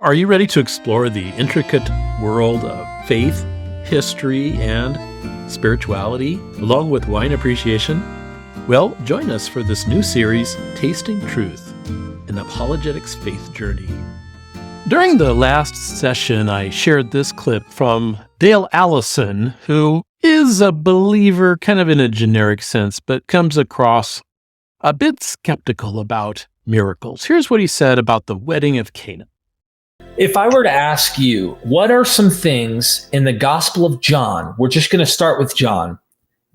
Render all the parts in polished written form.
Are you ready to explore the intricate world of faith, history, and spirituality, along with wine appreciation? Well, join us for this new series, Tasting Truth, an Apologetics Faith Journey. During the last session, I shared this clip from Dale Allison, who is a believer kind of in a generic sense, but comes across a bit skeptical about miracles. Here's what he said about the wedding of Cana. If I were to ask you, what are some things in the Gospel of John, we're just going to start with John,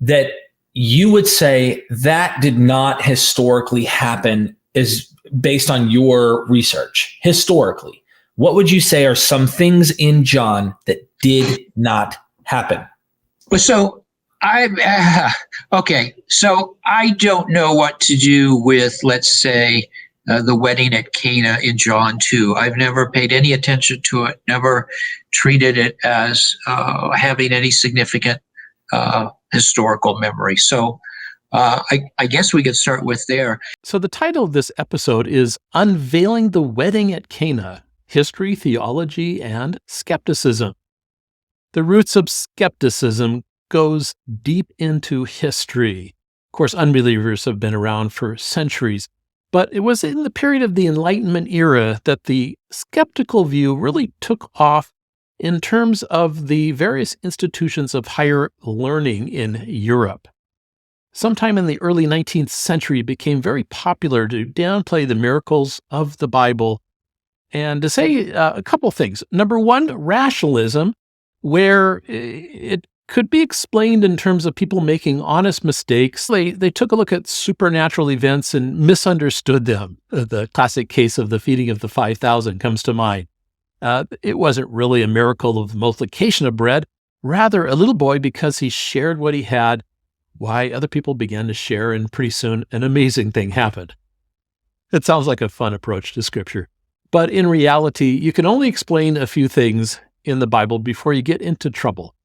that you would say that did not historically happen is based on your research? Historically, what would you say are some things in John that did not happen? So I don't know what to do with, let's say, the wedding at Cana in John 2. I've never paid any attention to it, never treated it as having any significant historical memory. So I guess we could start with there. So the title of this episode is Unveiling the Wedding at Cana, History, Theology, and Skepticism. The roots of skepticism goes deep into history. Of course, unbelievers have been around for centuries. But it was in the period of the Enlightenment-era that the skeptical view really took off in terms of the various institutions of higher learning in Europe. Sometime in the early 19th century, it became very popular to downplay the miracles of the Bible and to say a couple things. Number one, rationalism, where it could be explained in terms of people making honest mistakes. They took a look at supernatural events and misunderstood them. The classic case of the feeding of the 5,000 comes to mind. It wasn't really a miracle of the multiplication of bread, rather a little boy, because he shared what he had, why other people began to share, and pretty soon an amazing thing happened. It sounds like a fun approach to Scripture. But in reality, you can only explain a few things in the Bible before you get into trouble.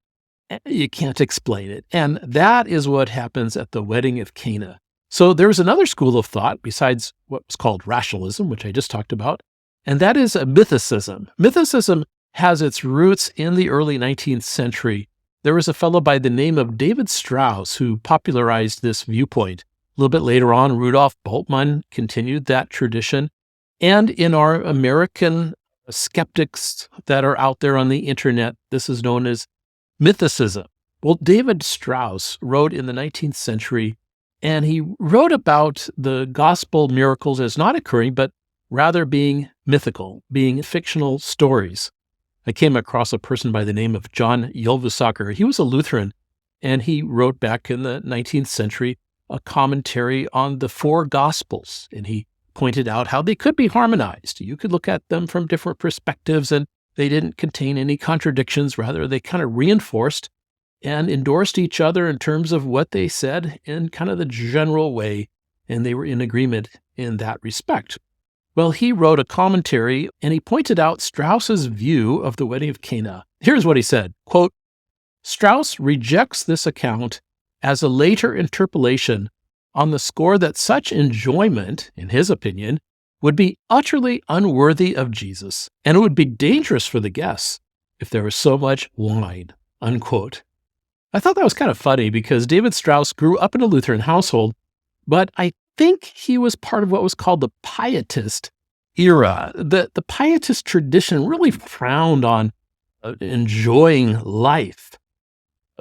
You can't explain it. And that is what happens at the wedding of Cana. So there's another school of thought besides what was called rationalism, which I just talked about, and that is mythicism. Mythicism has its roots in the early 19th century. There was a fellow by the name of David Strauss who popularized this viewpoint. A little bit later on, Rudolf Bultmann continued that tradition. And in our American skeptics that are out there on the internet, this is known as mythicism. Well, David Strauss wrote in the 19th century, and he wrote about the gospel miracles as not occurring, but rather being mythical, being fictional stories. I came across a person by the name of John Yulvisaker. He was a Lutheran, and he wrote back in the 19th century a commentary on the four gospels, and he pointed out how they could be harmonized. You could look at them from different perspectives, and they didn't contain any contradictions. Rather, they kind of reinforced and endorsed each other in terms of what they said in kind of the general way, and they were in agreement in that respect. Well, he wrote a commentary, and he pointed out Strauss's view of the wedding of Cana. Here's what he said, quote, Strauss rejects this account as a later interpolation on the score that such enjoyment, in his opinion, would be utterly unworthy of Jesus, and it would be dangerous for the guests if there was so much wine, unquote. I thought that was kind of funny because David Strauss grew up in a Lutheran household, but I think he was part of what was called the Pietist era. The Pietist tradition really frowned on enjoying life.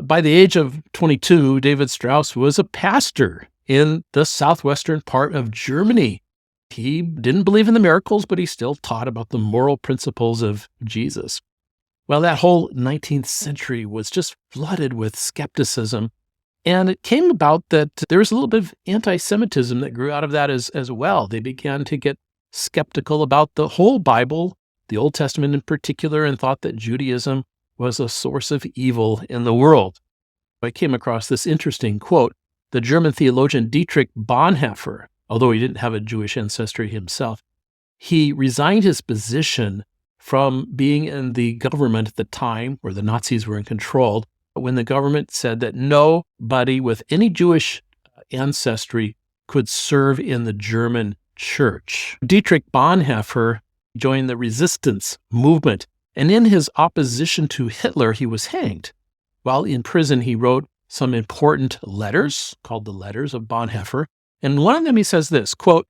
By the age of 22, David Strauss was a pastor in the southwestern part of Germany. He didn't believe in the miracles, but he still taught about the moral principles of Jesus. Well, that whole 19th century was just flooded with skepticism. And it came about that there was a little bit of anti-Semitism that grew out of that as well. They began to get skeptical about the whole Bible, the Old Testament in particular, and thought that Judaism was a source of evil in the world. I came across this interesting quote. The German theologian Dietrich Bonhoeffer, although he didn't have a Jewish ancestry himself, he resigned his position from being in the government at the time where the Nazis were in control, when the government said that nobody with any Jewish ancestry could serve in the German church. Dietrich Bonhoeffer joined the resistance movement, and in his opposition to Hitler, he was hanged. While in prison, he wrote some important letters called the Letters of Bonhoeffer. And one of them, he says this, quote,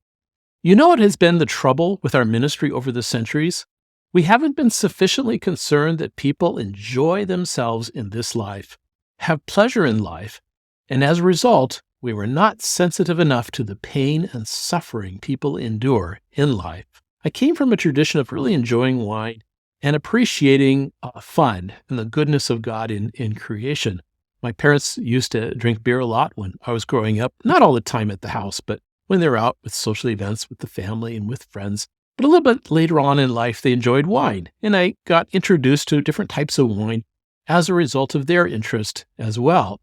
"You know what has been the trouble with our ministry over the centuries? We haven't been sufficiently concerned that people enjoy themselves in this life, have pleasure in life, and as a result, we were not sensitive enough to the pain and suffering people endure in life. I came from a tradition of really enjoying wine and appreciating fun and the goodness of God in creation. My parents used to drink beer a lot when I was growing up, not all the time at the house, but when they were out with social events with the family and with friends. But a little bit later on in life, they enjoyed wine, and I got introduced to different types of wine as a result of their interest as well.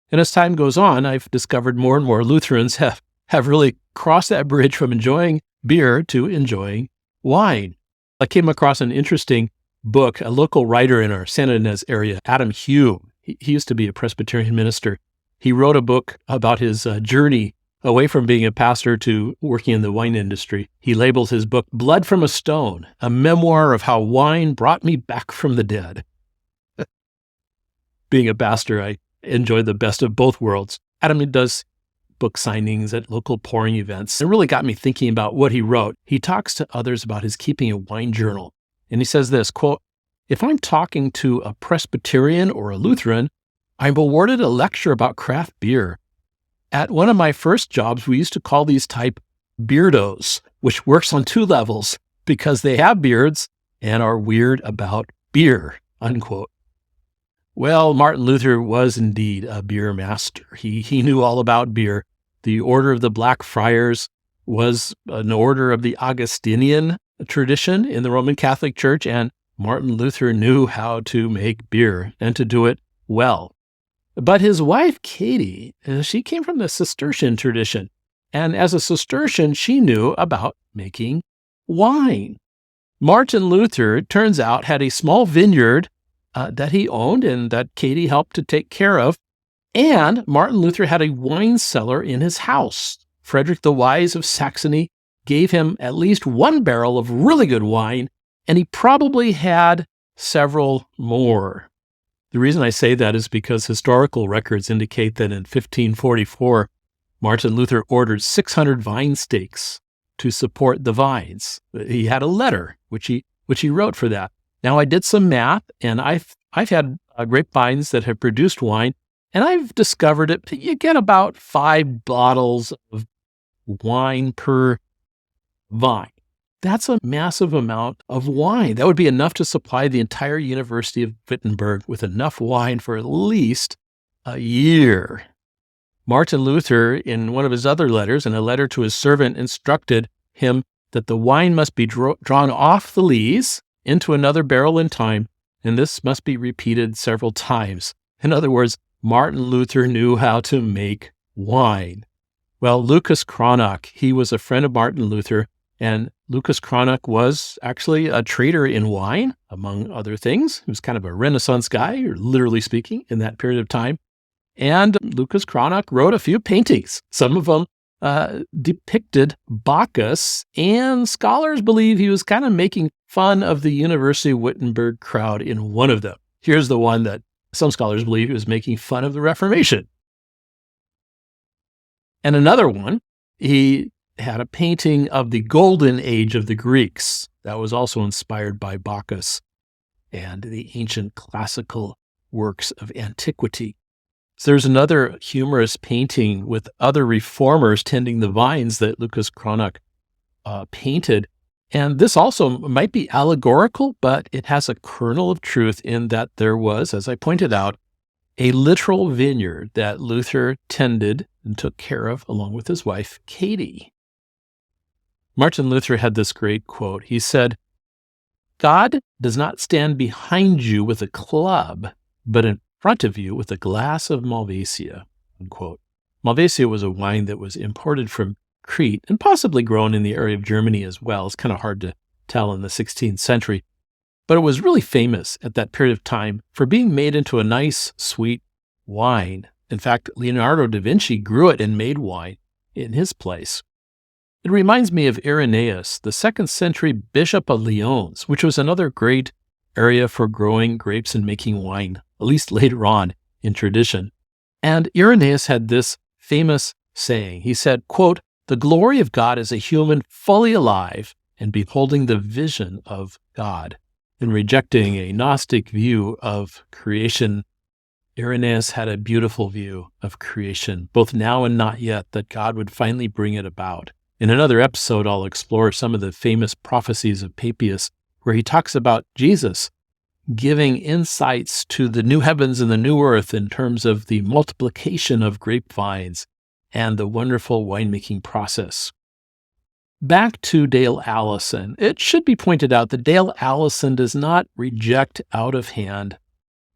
And as time goes on, I've discovered more and more Lutherans have really crossed that bridge from enjoying beer to enjoying wine. I came across an interesting book, a local writer in our San Ynez area, Adam Hume. He used to be a Presbyterian minister. He wrote a book about his journey away from being a pastor to working in the wine industry. He labels his book Blood from a Stone, a memoir of how wine brought me back from the dead. Being a pastor, I enjoyed the best of both worlds. Adam does book signings at local pouring events. It really got me thinking about what he wrote. He talks to others about his keeping a wine journal. And he says this, quote, "If I'm talking to a Presbyterian or a Lutheran, I'm awarded a lecture about craft beer. At one of my first jobs, we used to call these type beardos, which works on two levels because they have beards and are weird about beer," unquote. Well, Martin Luther was indeed a beer master. He knew all about beer. The Order of the Black Friars was an order of the Augustinian tradition in the Roman Catholic Church, and Martin Luther knew how to make beer and to do it well. But his wife, Katie, she came from the Cistercian tradition. And as a Cistercian, she knew about making wine. Martin Luther, it turns out, had a small vineyard that he owned and that Katie helped to take care of. And Martin Luther had a wine cellar in his house. Frederick the Wise of Saxony gave him at least one barrel of really good wine, and he probably had several more. The reason I say that is because historical records indicate that in 1544, Martin Luther ordered 600 vine stakes to support the vines. He had a letter which he wrote for that. Now, I did some math, and I've had grapevines that have produced wine, and I've discovered it. You get about 5 bottles of wine per vine. That's a massive amount of wine. That would be enough to supply the entire University of Wittenberg with enough wine for at least a year. Martin Luther, in one of his other letters, in a letter to his servant, instructed him that the wine must be drawn off the lees into another barrel in time, and this must be repeated several times. In other words, Martin Luther knew how to make wine. Well, Lucas Cranach, he was a friend of Martin Luther, and Lucas Cranach was actually a trader in wine, among other things. He was kind of a Renaissance guy, literally speaking, in that period of time. And Lucas Cranach wrote a few paintings. Some of them depicted Bacchus, and scholars believe he was kind of making fun of the University of Wittenberg crowd in one of them. Here's the one that some scholars believe he was making fun of the Reformation. And another one, he had a painting of the golden age of the Greeks that was also inspired by Bacchus and the ancient classical works of antiquity. So there's another humorous painting with other reformers tending the vines that Lucas Cranach painted. And this also might be allegorical, but it has a kernel of truth in that there was, as I pointed out, a literal vineyard that Luther tended and took care of along with his wife, Katie. Martin Luther had this great quote. He said, "God does not stand behind you with a club, but in front of you with a glass of Malvasia," unquote. Malvasia was a wine that was imported from Crete and possibly grown in the area of Germany as well. It's kind of hard to tell in the 16th century. But it was really famous at that period of time for being made into a nice, sweet wine. In fact, Leonardo da Vinci grew it and made wine in his place. It reminds me of Irenaeus, the 2nd century bishop of Lyons, which was another great area for growing grapes and making wine, at least later on in tradition. And Irenaeus had this famous saying. He said, quote, "The glory of God is a human fully alive and beholding the vision of God." In rejecting a Gnostic view of creation, Irenaeus had a beautiful view of creation, both now and not yet, that God would finally bring it about. In another episode, I'll explore some of the famous prophecies of Papias, where he talks about Jesus giving insights to the new heavens and the new earth in terms of the multiplication of grapevines and the wonderful winemaking process. Back to Dale Allison. It should be pointed out that Dale Allison does not reject out of hand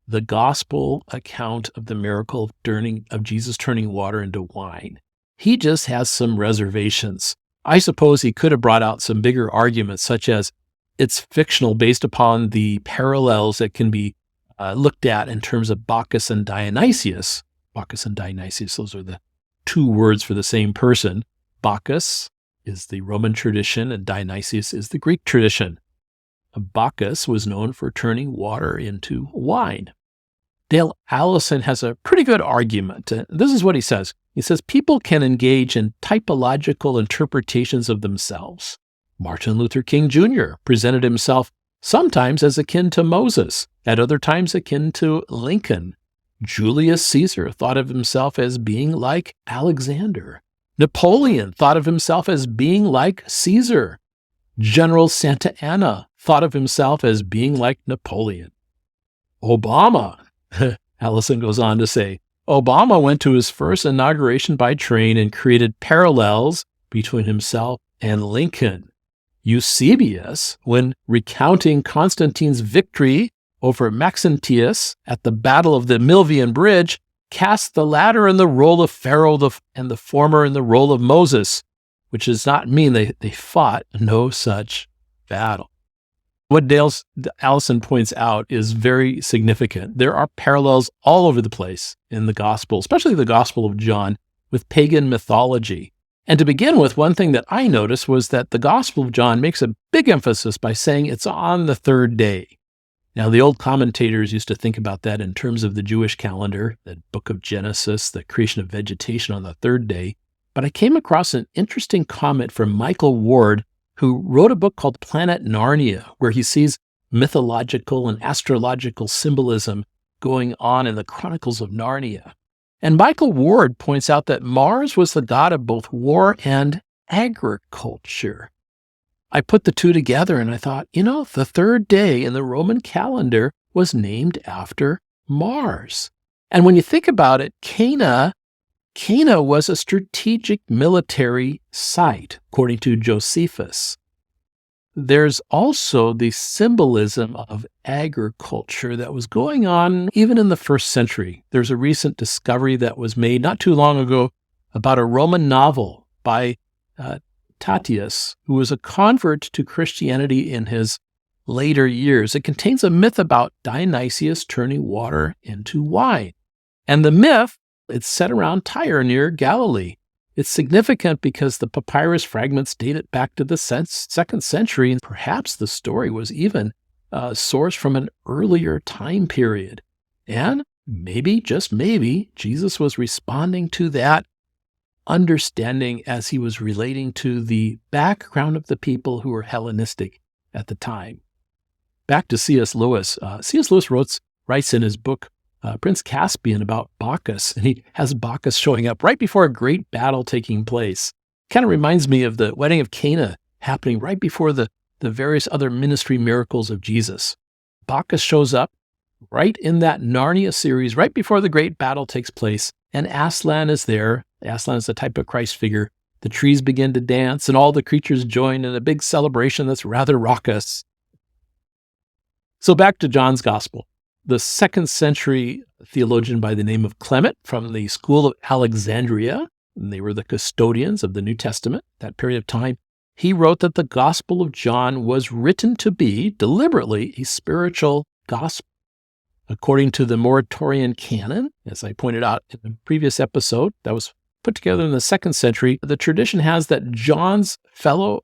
the gospel account of the miracle of Jesus turning water into wine. He just has some reservations. I suppose he could have brought out some bigger arguments, such as it's fictional based upon the parallels that can be looked at in terms of Bacchus and Dionysius. Bacchus and Dionysius, those are the two words for the same person. Bacchus is the Roman tradition and Dionysius is the Greek tradition. Bacchus was known for turning water into wine. Dale Allison has a pretty good argument. This is what he says. He says, people can engage in typological interpretations of themselves. Martin Luther King Jr. presented himself sometimes as akin to Moses, at other times akin to Lincoln. Julius Caesar thought of himself as being like Alexander. Napoleon thought of himself as being like Caesar. General Santa Anna thought of himself as being like Napoleon. Obama, Allison goes on to say, Obama went to his first inauguration by train and created parallels between himself and Lincoln. Eusebius, when recounting Constantine's victory over Maxentius at the Battle of the Milvian Bridge, cast the latter in the role of Pharaoh and the former in the role of Moses, which does not mean they fought no such battle. What Allison points out is very significant. There are parallels all over the place in the gospel, especially the Gospel of John, with pagan mythology. And to begin with, one thing that I noticed was that the Gospel of John makes a big emphasis by saying it's on the 3rd day. Now, the old commentators used to think about that in terms of the Jewish calendar, the book of Genesis, the creation of vegetation on the 3rd day. But I came across an interesting comment from Michael Ward, who wrote a book called Planet Narnia, where he sees mythological and astrological symbolism going on in the Chronicles of Narnia. And Michael Ward points out that Mars was the god of both war and agriculture. I put the two together and I thought, the 3rd day in the Roman calendar was named after Mars. And when you think about it, Cana was a strategic military site, according to Josephus. There's also the symbolism of agriculture that was going on even in the 1st century. There's a recent discovery that was made not too long ago about a Roman novel by Tatius, who was a convert to Christianity in his later years. It contains a myth about Dionysius turning water into wine. And the myth, it's set around Tyre near Galilee. It's significant because the papyrus fragments date it back to the 2nd century, and perhaps the story was even sourced from an earlier time period. And maybe, just maybe, Jesus was responding to that understanding as he was relating to the background of the people who were Hellenistic at the time. Back to C.S. Lewis. C.S. Lewis writes in his book, Prince Caspian, about Bacchus, and he has Bacchus showing up right before a great battle taking place. Kind of reminds me of the wedding of Cana happening right before the various other ministry miracles of Jesus. Bacchus shows up right in that Narnia series, right before the great battle takes place, and Aslan is there. Aslan is a type of Christ figure. The trees begin to dance, and all the creatures join in a big celebration that's rather raucous. So back to John's Gospel. The 2nd century theologian by the name of Clement from the School of Alexandria, and they were the custodians of the New Testament at that period of time, he wrote that the Gospel of John was written to be deliberately a spiritual gospel. According to the Moratorian canon, as I pointed out in the previous episode, that was put together in the 2nd century. The tradition has that John's fellow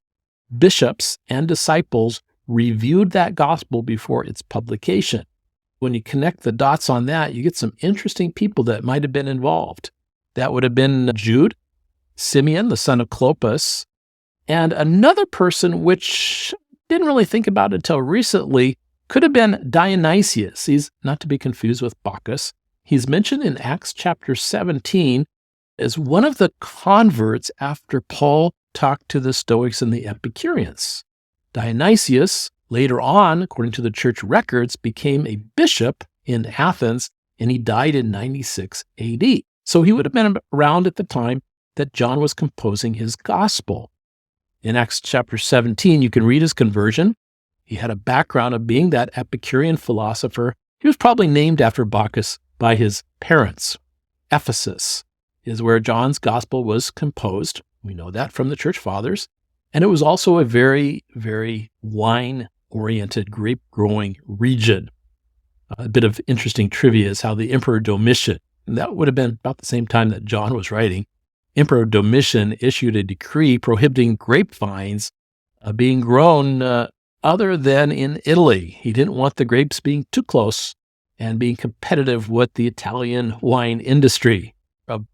bishops and disciples reviewed that gospel before its publication. When you connect the dots on that, you get some interesting people that might have been involved. That would have been Jude, Simeon, the son of Clopas, and another person which didn't really think about until recently could have been Dionysius. He's not to be confused with Bacchus. He's mentioned in Acts chapter 17 as one of the converts after Paul talked to the Stoics and the Epicureans. Dionysius, later on, according to the church records, became a bishop in Athens, and he died in 96 AD. So he would have been around at the time that John was composing his gospel. In Acts chapter 17, you can read his conversion. He had a background of being that Epicurean philosopher. He was probably named after Bacchus by his parents. Ephesus is where John's gospel was composed. We know that from the church fathers. And it was also a very, very wine-oriented, grape-growing region. A bit of interesting trivia is how the Emperor Domitian, and that would have been about the same time that John was writing, Emperor Domitian issued a decree prohibiting grapevines being grown other than in Italy. He didn't want the grapes being too close and being competitive with the Italian wine industry.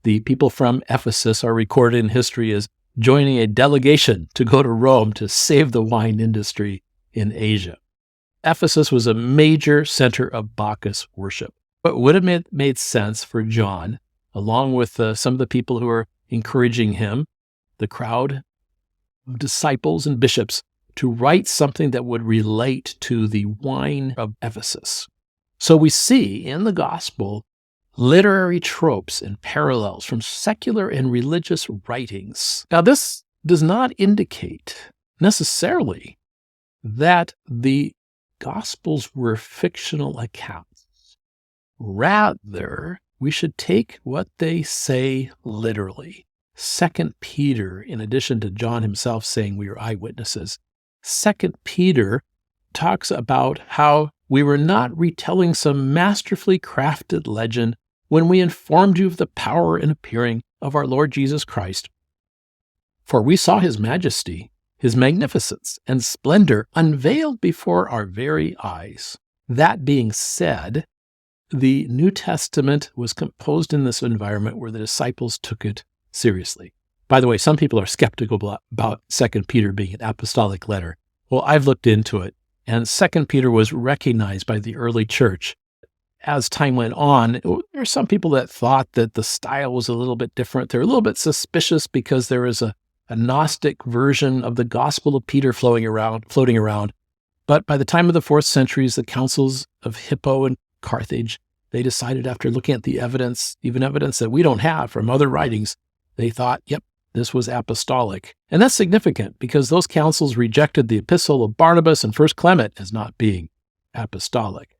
The people from Ephesus are recorded in history as joining a delegation to go to Rome to save the wine industry in Asia. Ephesus was a major center of Bacchus worship. But it would have made sense for John, along with some of the people who are encouraging him, the crowd of disciples and bishops, to write something that would relate to the wine of Ephesus. So we see in the gospel literary tropes and parallels from secular and religious writings. Now, this does not indicate necessarily that the Gospels were fictional accounts. Rather, we should take what they say literally. 2 Peter, in addition to John himself saying we are eyewitnesses, 2 Peter talks about how we were not retelling some masterfully crafted legend when we informed you of the power and appearing of our Lord Jesus Christ. For we saw his majesty, his magnificence and splendor unveiled before our very eyes. That being said, the New Testament was composed in this environment where the disciples took it seriously. By the way, some people are skeptical about 2 Peter being an apostolic letter. Well, I've looked into it, and 2 Peter was recognized by the early church. As time went on, there are some people that thought that the style was a little bit different. They're a little bit suspicious because there is a Gnostic version of the Gospel of Peter floating around. But by the time of the 4th centuries, the councils of Hippo and Carthage, they decided after looking at the evidence, even evidence that we don't have from other writings, they thought, yep, this was apostolic. And that's significant because those councils rejected the epistle of Barnabas and 1 Clement as not being apostolic.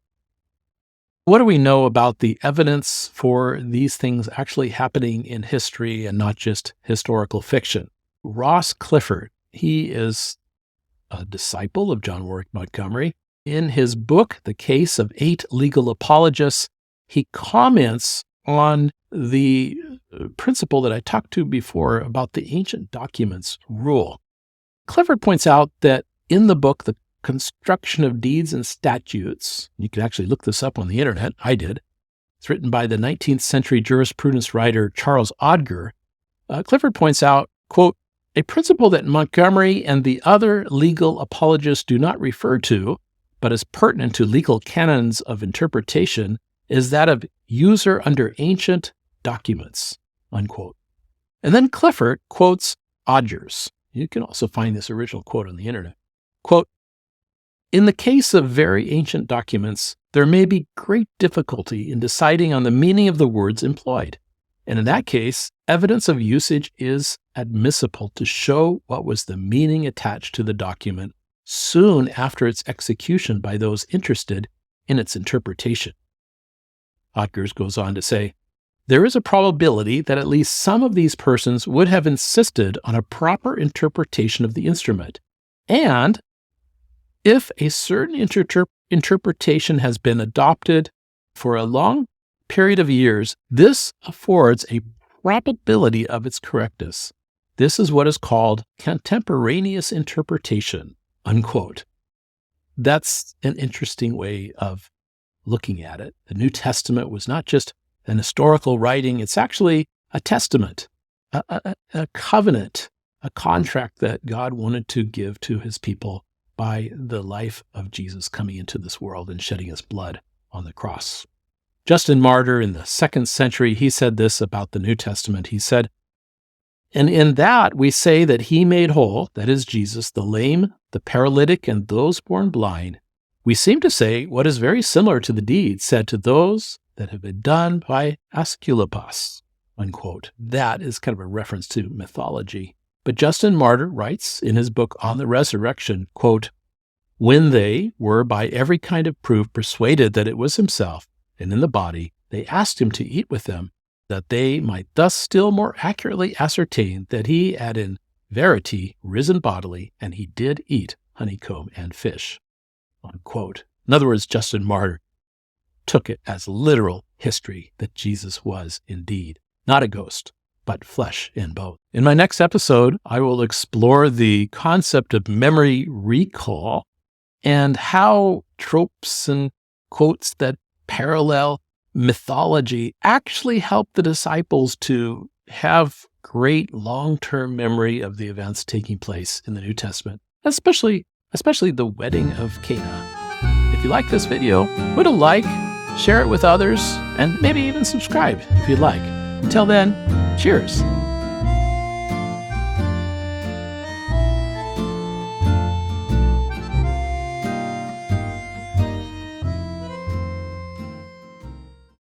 What do we know about the evidence for these things actually happening in history and not just historical fiction? Ross Clifford, he is a disciple of John Warwick Montgomery. In his book, The Case of 8 Legal Apologists, he comments on the principle that I talked to before about the ancient documents rule. Clifford points out that in the book, The Construction of Deeds and Statutes, you can actually look this up on the internet, I did. It's written by the 19th century jurisprudence writer Charles Odger. Clifford points out, quote, a principle that Montgomery and the other legal apologists do not refer to, but is pertinent to legal canons of interpretation, is that of user under ancient documents, unquote. And then Clifford quotes Odgers. You can also find this original quote on the internet. Quote, in the case of very ancient documents, there may be great difficulty in deciding on the meaning of the words employed. And in that case, evidence of usage is admissible to show what was the meaning attached to the document soon after its execution by those interested in its interpretation. Odgers goes on to say, there is a probability that at least some of these persons would have insisted on a proper interpretation of the instrument. And if a certain interpretation has been adopted for a long period of years, this affords a probability of its correctness. This is what is called contemporaneous interpretation, unquote. That's an interesting way of looking at it. The New Testament was not just an historical writing, it's actually a testament, a covenant, a contract that God wanted to give to his people by the life of Jesus coming into this world and shedding his blood on the cross. Justin Martyr in the 2nd century, he said this about the New Testament. He said, "And in that we say that he made whole, that is Jesus, the lame, the paralytic, and those born blind. We seem to say what is very similar to the deed said to those that have been done by Asclepius," unquote. That is kind of a reference to mythology. But Justin Martyr writes in his book On the Resurrection, quote, "When they were by every kind of proof persuaded that it was himself, and in the body, they asked him to eat with them, that they might thus still more accurately ascertain that he had in verity risen bodily, and he did eat honeycomb and fish," unquote. In other words, Justin Martyr took it as literal history that Jesus was indeed not a ghost, but flesh and bone. In my next episode, I will explore the concept of memory recall and how tropes and quotes that parallel mythology actually help the disciples to have great long-term memory of the events taking place in the New Testament, especially the wedding of Cana. If you like this video, put a like, share it with others, and maybe even subscribe if you'd like. Until then, cheers.